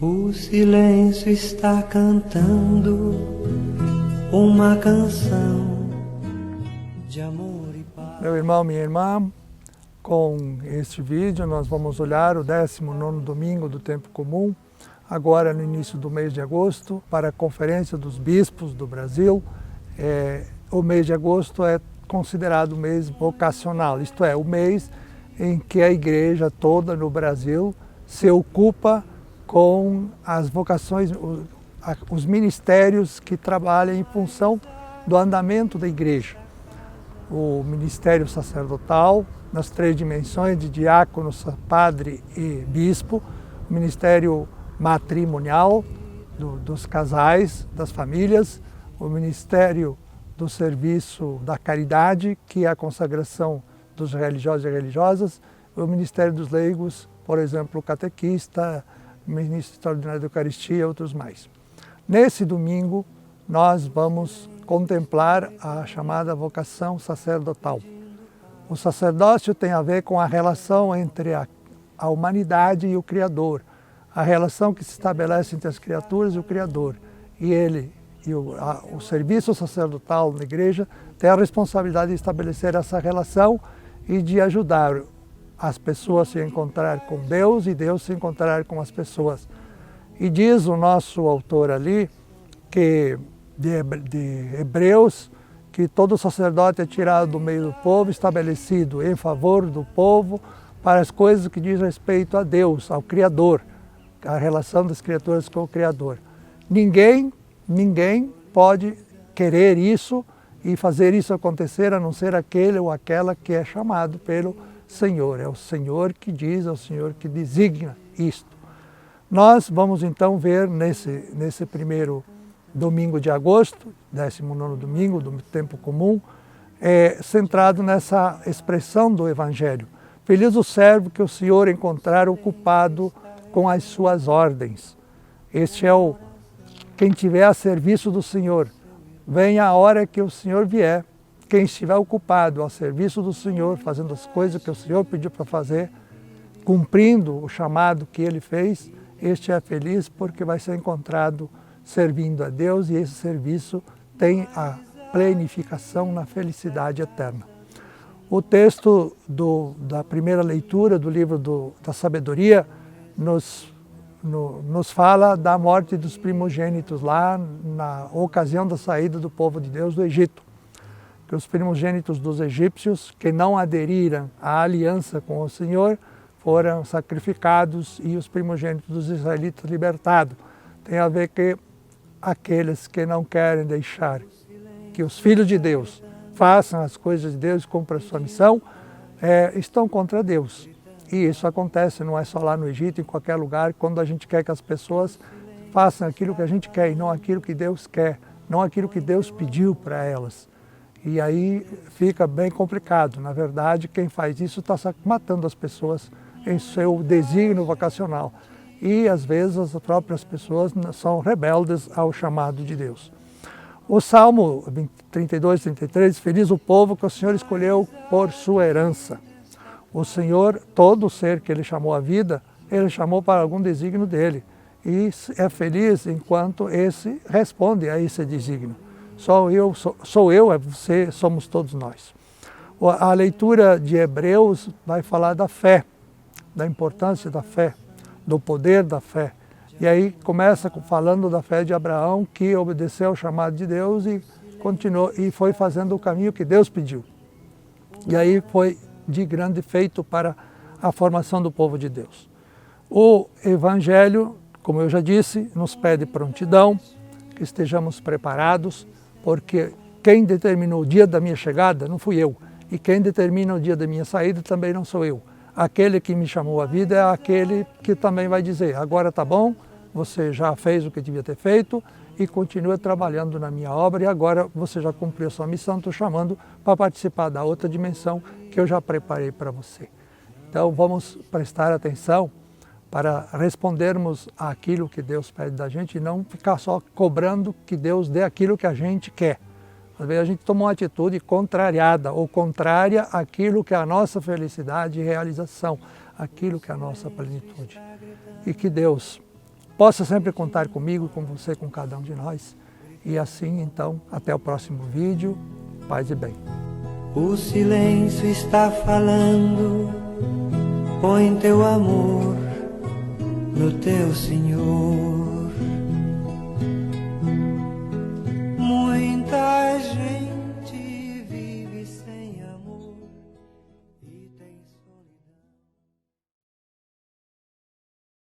O silêncio está cantando uma canção de amor e paz. Meu irmão, minha irmã, com este vídeo nós vamos olhar o 19º domingo do tempo comum, agora no início do mês de agosto, para a Conferência dos Bispos do Brasil. O mês de agosto é considerado o mês vocacional, isto é, o mês em que a igreja toda no Brasil se ocupa com as vocações, os ministérios que trabalham em função do andamento da igreja. O ministério sacerdotal, nas 3 dimensões de diácono, padre e bispo, o ministério matrimonial, dos casais, das famílias, o ministério do serviço da caridade, que é a consagração dos religiosos e religiosas, o ministério dos leigos, por exemplo, o catequista, o ministro extraordinário da Eucaristia e outros mais. Nesse domingo, nós vamos contemplar a chamada vocação sacerdotal. O sacerdócio tem a ver com a relação entre a humanidade e o Criador, a relação que se estabelece entre as criaturas e o Criador. O serviço sacerdotal na igreja tem a responsabilidade de estabelecer essa relação e de ajudar as pessoas a se encontrar com Deus e Deus se encontrar com as pessoas. E diz o nosso autor ali, que de Hebreus, que todo sacerdote é tirado do meio do povo, estabelecido em favor do povo, para as coisas que diz respeito a Deus, ao Criador, a relação das criaturas com o Criador. Ninguém pode querer isso e fazer isso acontecer, a não ser aquele ou aquela que é chamado pelo Senhor. É o Senhor que diz, é o Senhor que designa isto. Nós vamos então ver nesse primeiro domingo de agosto, 19º domingo do tempo comum, centrado nessa expressão do Evangelho. Feliz o servo que o Senhor encontrar ocupado com as suas ordens. Este é quem estiver a serviço do Senhor. Venha a hora que o Senhor vier. Quem estiver ocupado ao serviço do Senhor, fazendo as coisas que o Senhor pediu para fazer, cumprindo o chamado que Ele fez, este é feliz porque vai ser encontrado servindo a Deus, e esse serviço tem a plenificação na felicidade eterna. O texto da primeira leitura do livro da sabedoria nos fala da morte dos primogênitos lá na ocasião da saída do povo de Deus do Egito. Que os primogênitos dos egípcios que não aderiram à aliança com o Senhor foram sacrificados e os primogênitos dos israelitas libertados. Tem a ver que aqueles que não querem deixar que os filhos de Deus façam as coisas de Deus e cumpram a sua missão, estão contra Deus. E isso acontece, não é só lá no Egito, em qualquer lugar, quando a gente quer que as pessoas façam aquilo que a gente quer e não aquilo que Deus quer, não aquilo que Deus pediu para elas. E aí fica bem complicado. Na verdade, quem faz isso está matando as pessoas em seu desígnio vocacional. E às vezes as próprias pessoas são rebeldes ao chamado de Deus. O Salmo 32, 33, feliz o povo que o Senhor escolheu por sua herança. O Senhor, todo ser que Ele chamou à vida, Ele chamou para algum desígnio dele. E é feliz enquanto esse responde a esse desígnio. Sou eu, é você, somos todos nós. A leitura de Hebreus vai falar da fé, da importância da fé, do poder da fé. E aí começa falando da fé de Abraão, que obedeceu ao chamado de Deus e continuou e foi fazendo o caminho que Deus pediu. E aí foi de grande feito para a formação do povo de Deus. O Evangelho, como eu já disse, nos pede prontidão, que estejamos preparados, porque quem determinou o dia da minha chegada não fui eu, e quem determina o dia da minha saída também não sou eu. Aquele que me chamou à vida é aquele que também vai dizer, agora está bom, você já fez o que devia ter feito e continua trabalhando na minha obra e agora você já cumpriu a sua missão, estou chamando para participar da outra dimensão que eu já preparei para você. Então vamos prestar atenção para respondermos àquilo que Deus pede da gente e não ficar só cobrando que Deus dê aquilo que a gente quer. Às vezes a gente toma uma atitude contrariada ou contrária àquilo que é a nossa felicidade e realização, aquilo que é a nossa plenitude. E que Deus possa sempre contar comigo, com você, com cada um de nós. E assim, então, até o próximo vídeo. Paz e bem. O silêncio está falando, põe teu amor no teu Senhor.